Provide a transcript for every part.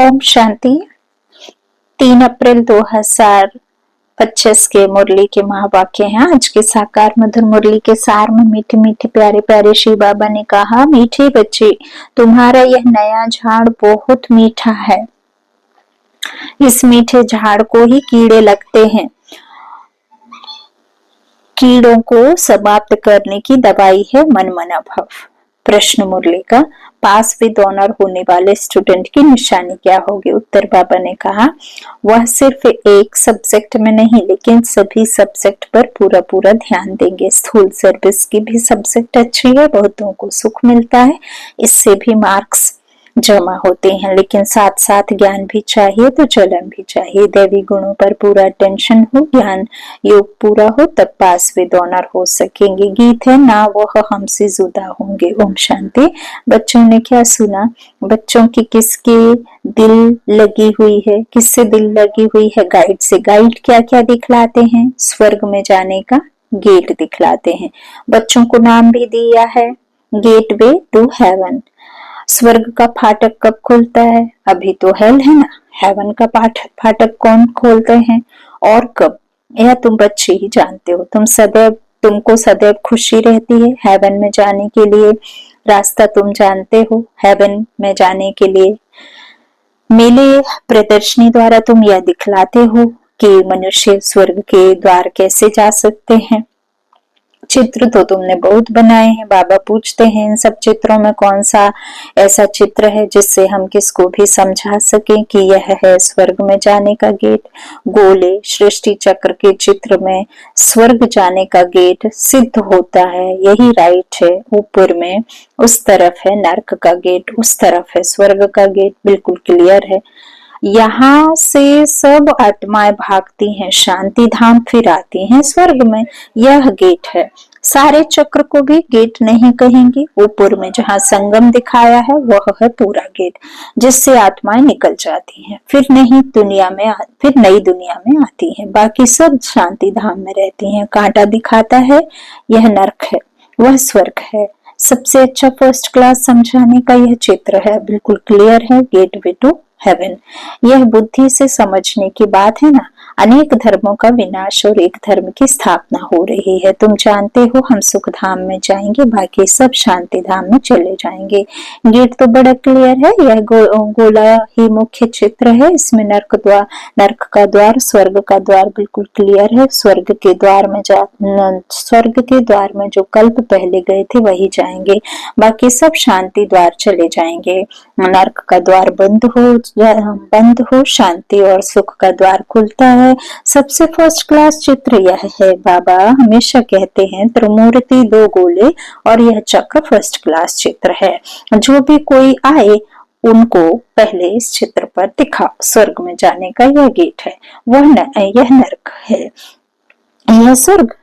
ओम शांति। 3 अप्रैल 2025 के मुरली के महावाक्य हैं। आज के साकार मधुर मुरली के सार में मीठे मीठे प्यारे प्यारे शिव बाबा ने कहा, मीठे बच्चे, तुम्हारा यह नया झाड़ बहुत मीठा है। इस मीठे झाड़ को ही कीड़े लगते हैं। कीड़ों को समाप्त करने की दवाई है मनमना भव। प्रश्न मुरली का, पास विद ऑनर होने वाले स्टूडेंट की निशानी क्या होगी? उत्तर बाबा ने कहा, वह सिर्फ एक सब्जेक्ट में नहीं लेकिन सभी सब्जेक्ट पर पूरा पूरा ध्यान देंगे। स्थूल सर्विस की भी सब्जेक्ट अच्छी है, बहुतों को सुख मिलता है, इससे भी मार्क्स जमा होते हैं, लेकिन साथ साथ ज्ञान भी चाहिए तो चलन भी चाहिए। दैवी गुणों पर पूरा अटेंशन हो, ज्ञान योग पूरा हो, तब पास विद ऑनर हो सकेंगे। गीत है ना, वह हमसे जुदा होंगे। ओम शांति। बच्चों ने क्या सुना? बच्चों की किसके दिल लगी हुई है? किससे दिल लगी हुई है? गाइड से। गाइड क्या क्या दिखलाते हैं? स्वर्ग में जाने का गेट दिखलाते हैं। बच्चों को नाम भी दिया है, गेटवे टू हेवन। स्वर्ग का फाटक कब खुलता है? अभी तो हेल है ना। हेवन का फाटक कौन खोलते हैं और कब? यह तुम बच्चे ही जानते हो। तुमको सदैव खुशी रहती है हेवन में जाने के लिए। रास्ता तुम जानते हो हेवन में जाने के लिए। मेले प्रदर्शनी द्वारा तुम यह दिखलाते हो कि मनुष्य स्वर्ग के द्वार कैसे जा सकते हैं। चित्र तो तुमने बहुत बनाए हैं। बाबा पूछते हैं, इन सब चित्रों में कौन सा ऐसा चित्र है जिससे हम किसको भी समझा सकें कि यह है स्वर्ग में जाने का गेट? गोले सृष्टि चक्र के चित्र में स्वर्ग जाने का गेट सिद्ध होता है। यही राइट है। ऊपर में उस तरफ है नर्क का गेट, उस तरफ है स्वर्ग का गेट। बिल्कुल क्लियर है। यहाँ से सब आत्माएं भागती हैं शांति धाम, फिर आती हैं स्वर्ग में। यह गेट है। सारे चक्र को भी गेट नहीं कहेंगे। ऊपर में जहाँ संगम दिखाया है वह है पूरा गेट, जिससे आत्माएं निकल जाती हैं, फिर नई दुनिया में आती हैं। बाकी सब शांति धाम में रहती हैं। कांटा दिखाता है, यह नर्क है, वह स्वर्ग है। सबसे अच्छा फर्स्ट क्लास समझाने का यह चित्र है। बिल्कुल क्लियर है। Gateway to heaven. यह बुद्धि से समझने की बात है ना। अनेक धर्मों का विनाश और एक धर्म की स्थापना हो रही है। तुम जानते हो हम सुख धाम में जाएंगे, बाकी सब शांति धाम में चले जाएंगे। गेट तो बड़ा क्लियर है। यह गोला ही मुख्य चित्र है। इसमें नर्क का द्वार, स्वर्ग का द्वार बिल्कुल क्लियर है। स्वर्ग के द्वार में जो कल्प पहले गए थे वही जाएंगे, बाकी सब शांति द्वार चले जाएंगे। नर्क का द्वार बंद हो, शांति और सुख का द्वार खुलता है। सबसे फर्स्ट क्लास चित्र यह है। बाबा हमेशा कहते हैं त्रिमूर्ति, 2 गोले और यह चक्र फर्स्ट क्लास चित्र है। जो भी कोई आए उनको पहले इस चित्र पर दिखाओ। स्वर्ग में जाने का यह गेट है, यह नर्क है, यह स्वर्ग।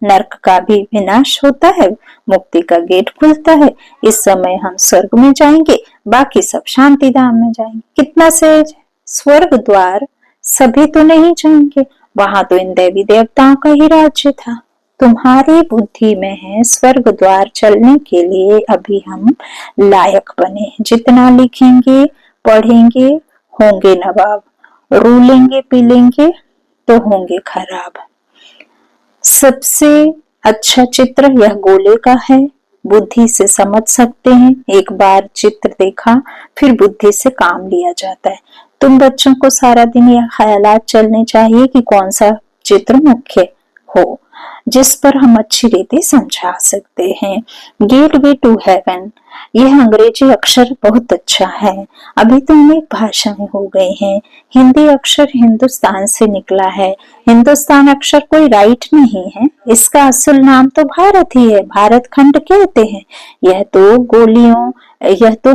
नर्क का भी विनाश होता है, मुक्ति का गेट खुलता है। इस समय हम स्वर्ग में जाएंगे, बाकी सब शांति धाम में जाएंगे। कितना सहज। स्वर्ग द्वार सभी तो नहीं जाएंगे, वहां तो इन देवी देवताओं का ही राज्य था। तुम्हारी बुद्धि में है स्वर्ग द्वार चलने के लिए अभी हम लायक बने। जितना लिखेंगे पढ़ेंगे होंगे नवाब, रूलेंगे पीलेंगे तो होंगे खराब। सबसे अच्छा चित्र यह गोले का है। बुद्धि से समझ सकते हैं। एक बार चित्र देखा फिर बुद्धि से काम लिया जाता है। तुम बच्चों को सारा दिन यह ख्यालात चलने चाहिए कि कौन सा चित्र मुख्य हो, जिस पर हम अच्छी रीति समझा सकते हैं। गेटवे टू हेवन, यह अंग्रेजी अक्षर बहुत अच्छा है। अभी तो अनेक भाषाएं हो गई हैं। हिंदी अक्षर हिंदुस्तान से निकला है। हिंदुस्तान अक्षर कोई राइट नहीं है, इसका असल नाम तो भारत ही है। भारत खंड कहते हैं। यह तो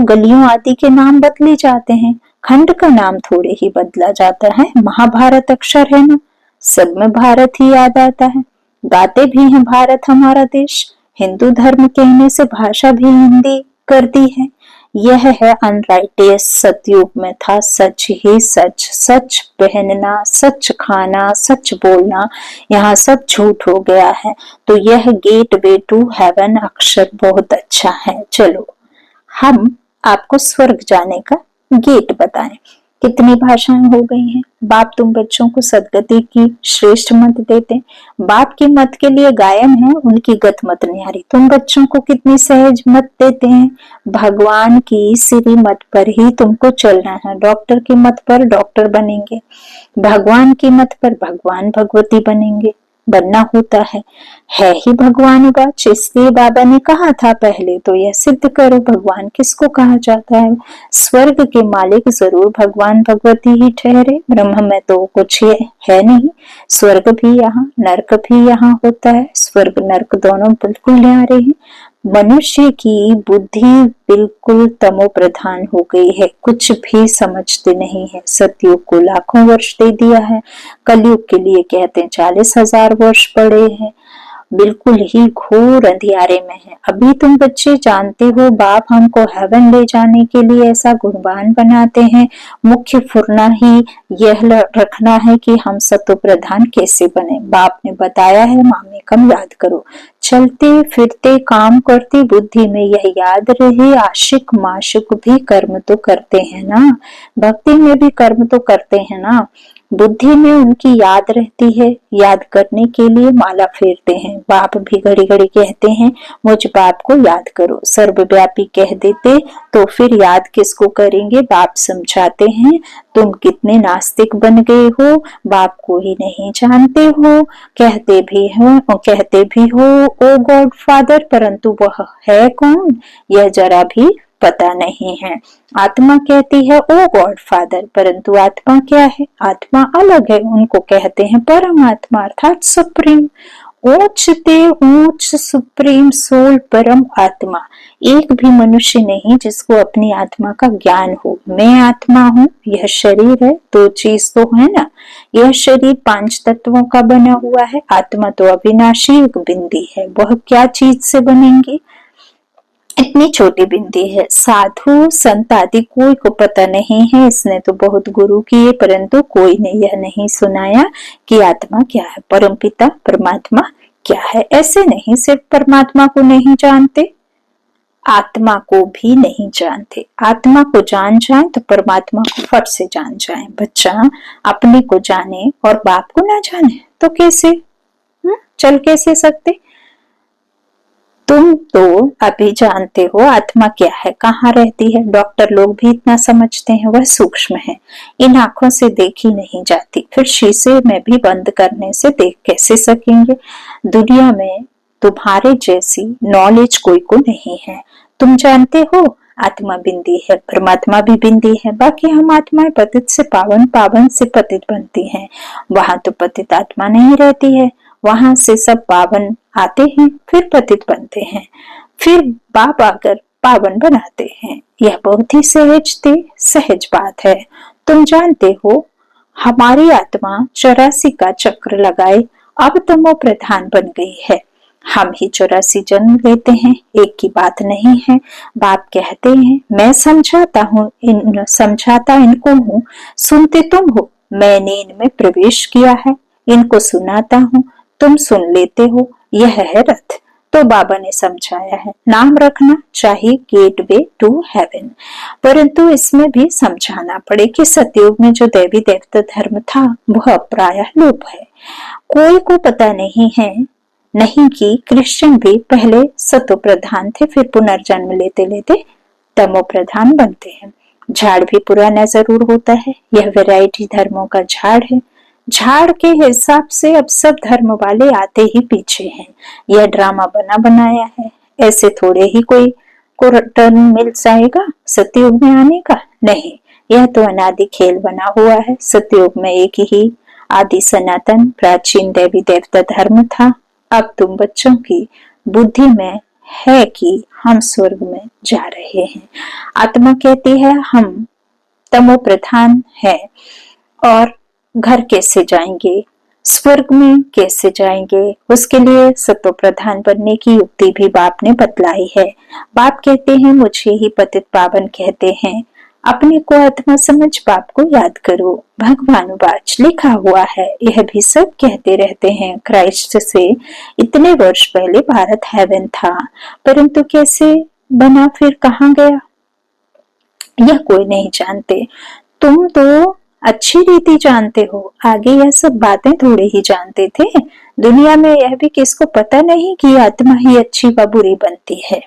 गलियों आदि के नाम बदले जाते हैं, खंड का नाम थोड़े ही बदला जाता है। महाभारत अक्षर है ना, सब में भारत ही याद आता है। गाते भी हैं भारत हमारा देश। हिंदू धर्म कहने से भाषा भी हिंदी कर दी है। यह है अनराइटियस। सतयुग में था सच ही सच, सच पहनना, सच खाना, सच बोलना, यहाँ सब झूठ हो गया है। तो यह गेटवे टू हेवन अक्षर बहुत अच्छा है। चलो हम आपको स्वर्ग जाने का गेट बताएं। कितनी भाषाएं हो गई हैं। बाप तुम बच्चों को सदगति की श्रेष्ठ मत देते, बाप की मत के लिए गायन है, उनकी गत मत न्यारी। तुम बच्चों को कितनी सहज मत देते हैं। भगवान की सीधी मत पर ही तुमको चलना है। डॉक्टर की मत पर डॉक्टर बनेंगे, भगवान की मत पर भगवान भगवती बनेंगे, बनना होता है ही भगवान बाच। इसलिए बाबा ने कहा था पहले तो यह सिद्ध करो भगवान किसको कहा जाता है। स्वर्ग के मालिक जरूर भगवान भगवती ही ठहरे, ब्रह्म में तो कुछ है नहीं। स्वर्ग भी यहाँ, नर्क भी यहाँ होता है। स्वर्ग नर्क दोनों बिल्कुल न्यारे हैं। मनुष्य की बुद्धि बिल्कुल तमो प्रधान हो गई है, कुछ भी समझते नहीं है। सतयुग को लाखों वर्ष दे दिया है, कलयुग के लिए कहते हैं 40,000 वर्ष पड़े हैं। बिल्कुल ही घोर अंधियारे में है। अभी तुम बच्चे जानते हो बाप हमको हेवन ले जाने के लिए ऐसा गुणवान बनाते हैं। मुख्य फुरना ही यह रखना है कि हम सतो प्रधान कैसे बने। बाप ने बताया है मामे कम याद करो, चलते फिरते काम करती बुद्धि में यह याद रहे। आशिक माशिक भी कर्म तो करते हैं ना, भक्ति में भी कर्म तो करते हैं ना। बुद्धि में उनकी याद रहती है, याद करने के लिए माला फेरते हैं। बाप भी घड़ी घड़ी कहते हैं मुझ बाप को याद करो। सर्वव्यापी कह देते तो फिर याद किसको करेंगे। बाप समझाते हैं तुम कितने नास्तिक बन गए हो, बाप को ही नहीं जानते हो। कहते भी हो ओ गॉड फादर, परंतु वह है कौन यह जरा भी पता नहीं है। आत्मा कहती है ओ गॉड फादर, परंतु आत्मा क्या है। आत्मा अलग है, उनको कहते हैं परमात्मा अर्थात सुप्रीम। ऊंच सुप्रीम सोल परम आत्मा। एक भी मनुष्य नहीं जिसको अपनी आत्मा का ज्ञान हो। मैं आत्मा हूँ, यह शरीर है, दो चीज तो है ना। यह शरीर 5 तत्वों का बना हुआ है, आत्मा तो अविनाशी एक बिंदी है। वह क्या चीज से बनेंगी, इतनी छोटी बिंदी है। साधु संत आदि कोई को पता नहीं है। इसने तो बहुत गुरु किए परंतु कोई ने यह नहीं सुनाया कि आत्मा क्या है, परमपिता परमात्मा क्या है। ऐसे नहीं सिर्फ परमात्मा को नहीं जानते, आत्मा को भी नहीं जानते। आत्मा को जान जाए तो परमात्मा को फट से जान जाए। बच्चा अपने को जाने और बाप को ना जाने तो कैसे चल कैसे सकते। तुम तो अभी जानते हो आत्मा क्या है, कहाँ रहती है। डॉक्टर लोग भी इतना समझते हैं, वह सूक्ष्म है, इन आंखों से देखी नहीं जाती। फिर शीशे में भी बंद करने से देख कैसे सकेंगे। दुनिया में तुम्हारे जैसी नॉलेज कोई को नहीं है। तुम जानते हो आत्मा बिंदी है, परमात्मा भी बिंदी है। बाकी हम आत्माएं पतित से पावन, पावन से पतित बनती हैं। वहां तो पतित आत्मा नहीं रहती है, वहां से सब पावन आते हैं फिर पतित बनते हैं, फिर बाप आकर पावन बनाते हैं। यह बहुत ही सहज बात है। तुम जानते हो हमारी आत्मा 84 का चक्र लगाए अब तमो प्रधान बन गई है। हम ही 84 जन्म लेते हैं, एक की बात नहीं है। बाप कहते हैं मैं समझाता इनको हूँ, सुनते तुम हो। मैंने इनमें प्रवेश किया है, इनको सुनाता हूँ, तुम सुन लेते हो। यह है रथ। तो बाबा ने समझाया है नाम रखना चाहिए गेटवे टू हेवन, परंतु इसमें भी समझाना पड़े कि सतयुग में जो देवी देवता धर्म था वह प्रायः लोप है। कोई को पता नहीं कि कृष्ण भी पहले सतो प्रधान थे, फिर पुनर्जन्म लेते लेते तमो प्रधान बनते हैं। झाड़ भी पुराना जरूर होता है, यह वैरायटी धर्मों का झाड़ है। झाड़ के हिसाब से अब सब धर्म वाले आते ही पीछे हैं। यह ड्रामा बना बनाया है, ऐसे थोड़े ही कोई को टर्न मिल जाएगा सतयुग में आने का। नहीं, यह तो अनादि खेल बना हुआ है। सतयुग में एक ही आदि सनातन प्राचीन देवी देवता धर्म था। अब तुम बच्चों की बुद्धि में है कि हम स्वर्ग में जा रहे हैं। आत्मा कहती है हम तमो प्रधान है और घर कैसे जाएंगे, स्वर्ग में कैसे जाएंगे, उसके लिए सतो प्रधान बनने की युक्ति भी बाप ने बतलाई है। बाप कहते हैं मुझे ही पतित पावन कहते हैं, अपने को आत्मा समझ बाप को याद करो। भगवान वाच लिखा हुआ है, यह भी सब कहते रहते हैं। क्राइस्ट से इतने वर्ष पहले भारत हेवन था, परंतु कैसे बना फिर कहाँ गया यह कोई नहीं जानते। तुम तो अच्छी रीति जानते हो, आगे यह सब बातें थोड़े ही जानते थे। दुनिया में यह भी किसको पता नहीं कि आत्मा ही अच्छी व बुरी बनती है।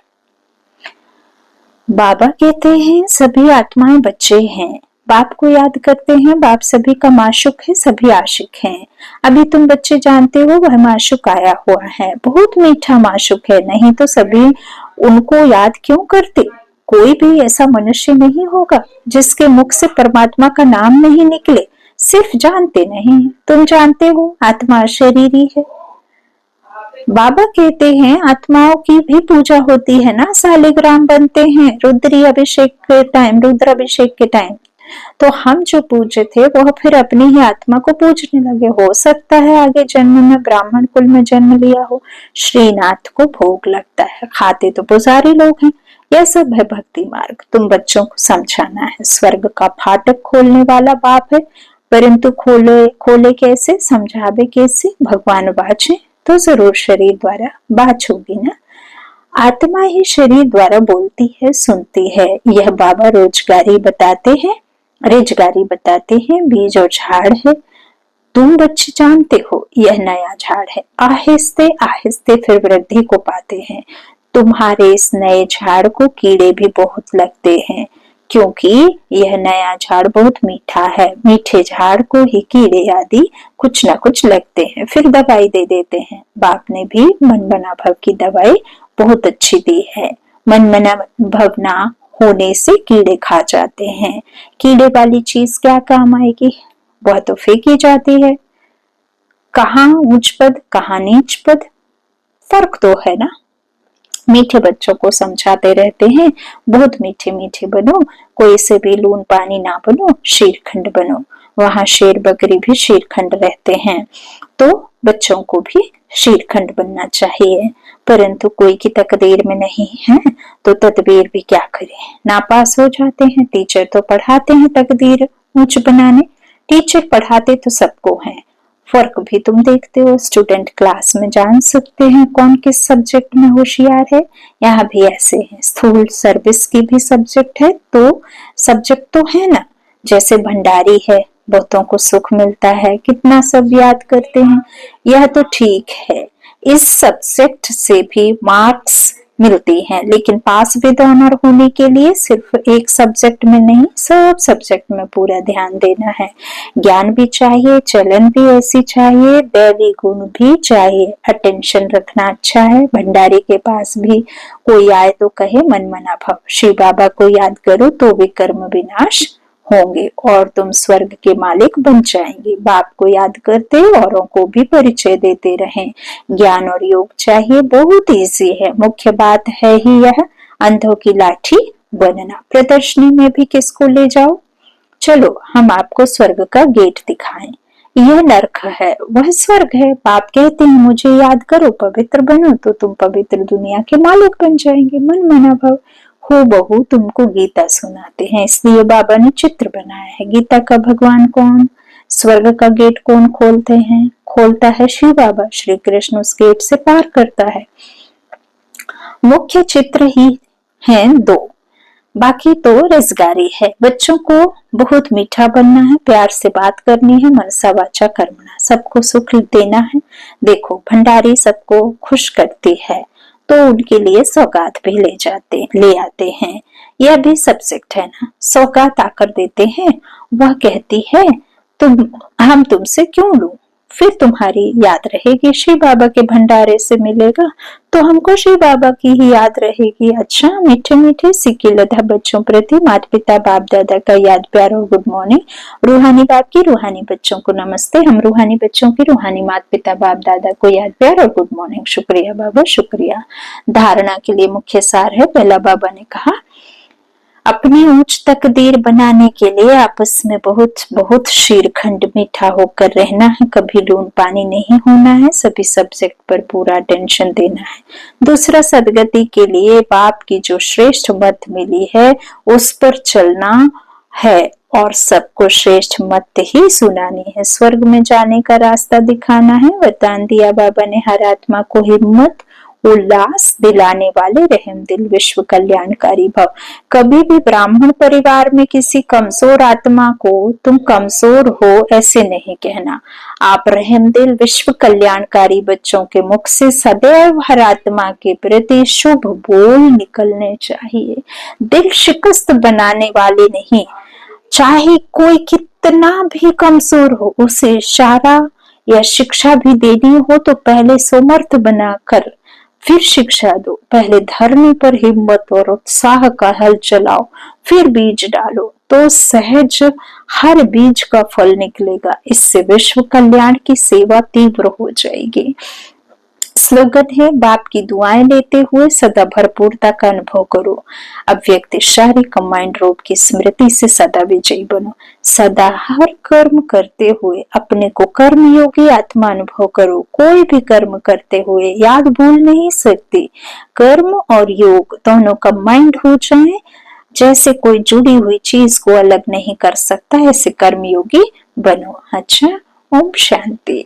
बाबा कहते हैं सभी आत्माएं बच्चे हैं, बाप को याद करते हैं। बाप सभी का माशुक है, सभी आशिक हैं। अभी तुम बच्चे जानते हो वह माशुक आया हुआ है, बहुत मीठा माशुक है, नहीं तो सभी उनको याद क्यों करते। कोई भी ऐसा मनुष्य नहीं होगा जिसके मुख से परमात्मा का नाम नहीं निकले। सिर्फ जानते नहीं, तुम जानते हो आत्मा शरीरी है। बाबा कहते हैं आत्माओं की भी पूजा होती है ना, शालिग्राम बनते हैं रुद्री अभिषेक के टाइम, रुद्र अभिषेक के टाइम। तो हम जो पूज्य थे वह फिर अपनी ही आत्मा को पूजने लगे। हो सकता है आगे जन्म में ब्राह्मण कुल में जन्म लिया हो, श्रीनाथ को भोग लगता है, खाते तो पुजारी लोग हैं। यह सब है भक्ति मार्ग। तुम बच्चों को समझाना है, स्वर्ग का फाटक खोलने वाला बाप है, परंतु खोले कैसे, समझावे कैसे। भगवान बाचे तो जरूर शरीर द्वारा बात होगी ना। आत्मा ही शरीर द्वारा बोलती है, सुनती है। यह बाबा रोजगारी बताते हैं। बीज और झाड़ है, तुम बच्चे जानते हो यह नया झाड़ है। आहिस्ते आहिस्ते फिर वृद्धि को पाते हैं। तुम्हारे इस नए झाड़ को कीड़े भी बहुत लगते हैं, क्योंकि यह नया झाड़ बहुत मीठा है। मीठे झाड़ को ही कीड़े आदि कुछ न कुछ लगते हैं, फिर दवाई दे देते हैं। बाप ने भी मन बना भव की दवाई बहुत अच्छी दी है। मन बना भव ना होने से कीड़े खा जाते हैं। कीड़े वाली चीज क्या काम आएगी, वह तो फेंकी जाती है। कहाँ ऊंच पद कहाँ नीच पद, फर्क तो है ना। मीठे बच्चों को समझाते रहते हैं, बहुत मीठे मीठे बनो, कोई से भी लून पानी ना बनो, शीरखंड बनो। वहां शेर बकरी भी शीरखंड रहते हैं, तो बच्चों को भी शीरखंड बनना चाहिए। परंतु कोई की तकदीर में नहीं है तो तदबीर भी क्या करे, नापास हो जाते हैं। टीचर तो पढ़ाते हैं तकदीर ऊंच बनाने, टीचर पढ़ाते तो सबको है। फर्क भी तुम देखते हो, स्टूडेंट क्लास में जान सकते हैं कौन किस सब्जेक्ट में होशियार है। यहाँ भी ऐसे है, स्थूल सर्विस की भी सब्जेक्ट है, तो सब्जेक्ट तो है ना। जैसे भंडारी है, बहुतों को सुख मिलता है, कितना सब याद करते हैं, यह तो ठीक है। इस सब्जेक्ट से भी मार्क्स मिलती हैं, लेकिन पास विद ऑनर होने के लिए सिर्फ एक सब्जेक्ट में नहीं, सब सब्जेक्ट में पूरा ध्यान देना है। ज्ञान भी चाहिए, चलन भी ऐसी चाहिए, दैवी गुण भी चाहिए, अटेंशन रखना अच्छा है। भंडारी के पास भी कोई आए तो कहे मन मना भव, शिव बाबा को याद करो तो भी कर्म विनाश होंगे और तुम स्वर्ग के मालिक बन जाएंगे। बाप को याद करते औरों को भी परिचय देते रहें। ज्ञान और योग चाहिए, बहुत इजी है। मुख्य बात है ही यह, अंधों की लाठी बनना। प्रदर्शनी में भी किसको ले जाओ, चलो हम आपको स्वर्ग का गेट दिखाएं। यह नरक है, वह स्वर्ग है। बाप कहते हैं मुझे याद करो, पवित्र बनो, तो तुम पवित्र दुनिया के मालिक बन जाएंगे। मन मना भव हो बहू तुमको गीता सुनाते हैं, इसलिए बाबा ने चित्र बनाया है। गीता का भगवान कौन, स्वर्ग का गेट कौन खोलते हैं, खोलता है शिव बाबा। श्री कृष्ण उस गेट से पार करता है। मुख्य चित्र ही हैं दो, बाकी तो रसगारी है। बच्चों को बहुत मीठा बनना है, प्यार से बात करनी है, मनसा वाचा कर्मणा, सबको सुख देना है। देखो भंडारी सबको खुश करती है, तो उनके लिए सौगात भी ले आते हैं। यह भी सब्जेक्ट है ना, सौगात आकर देते हैं। वह कहती है हम तुमसे क्यों लूं, फिर तुम्हारी याद रहेगी। शिव बाबा के भंडारे से मिलेगा तो हमको शिव बाबा की ही याद रहेगी। अच्छा, मीठे मीठे सिक्की लधा बच्चों प्रति माता पिता बाप दादा का याद प्यार और गुड मॉर्निंग। रूहानी बाप की रूहानी बच्चों को नमस्ते। हम रूहानी बच्चों की रूहानी माता पिता बाप दादा को याद प्यार और गुड मॉर्निंग। शुक्रिया बाबा, शुक्रिया। धारणा के लिए मुख्य सार है, पहला बाबा ने कहा अपनी ऊंच तकदीर बनाने के लिए आपस में बहुत बहुत शीरखंड मीठा होकर रहना है, कभी लून पानी नहीं होना है, सभी सब्जेक्ट पर पूरा टेंशन देना है। दूसरा, सदगति के लिए बाप की जो श्रेष्ठ मत मिली है उस पर चलना है और सबको श्रेष्ठ मत ही सुनानी है। स्वर्ग में जाने का रास्ता दिखाना है। वरदान दिया बाबा ने हर आत्मा को हिम्मत उल्लास दिलाने वाले रहम दिल विश्व कल्याणकारी भव। कभी भी ब्राह्मण परिवार में किसी कमजोर आत्मा को तुम कमजोर हो ऐसे नहीं कहना। आप रहम दिल विश्व कल्याणकारी बच्चों के मुख से सदैव हर आत्मा के प्रति शुभ बोल निकलने चाहिए। दिल शिकस्त बनाने वाले नहीं। चाहे कोई कितना भी कमजोर हो, उसे इशारा या शिक्षा भी देनी हो तो पहले समर्थ बनाकर फिर शिक्षा दो। पहले धरने पर हिम्मत और उत्साह का हल चलाओ, फिर बीज डालो तो सहज हर बीज का फल निकलेगा। इससे विश्व कल्याण की सेवा तीव्र हो जाएगी। स्लोगन है, बाप की दुआएं लेते हुए सदा भरपूरता का अनुभव करो। अव्यक्त शारीरिक माइंड रूप की स्मृति से सदा विजयी बनो। सदा हर कर्म करते हुए अपने को कर्म योगी आत्मा अनुभव करो। कोई भी कर्म करते हुए याद भूल नहीं सकती। कर्म और योग दोनों कंबाइंड हो जाए, जैसे कोई जुड़ी हुई चीज को अलग नहीं कर सकता, ऐसे कर्मयोगी बनो। अच्छा, ओम शांति।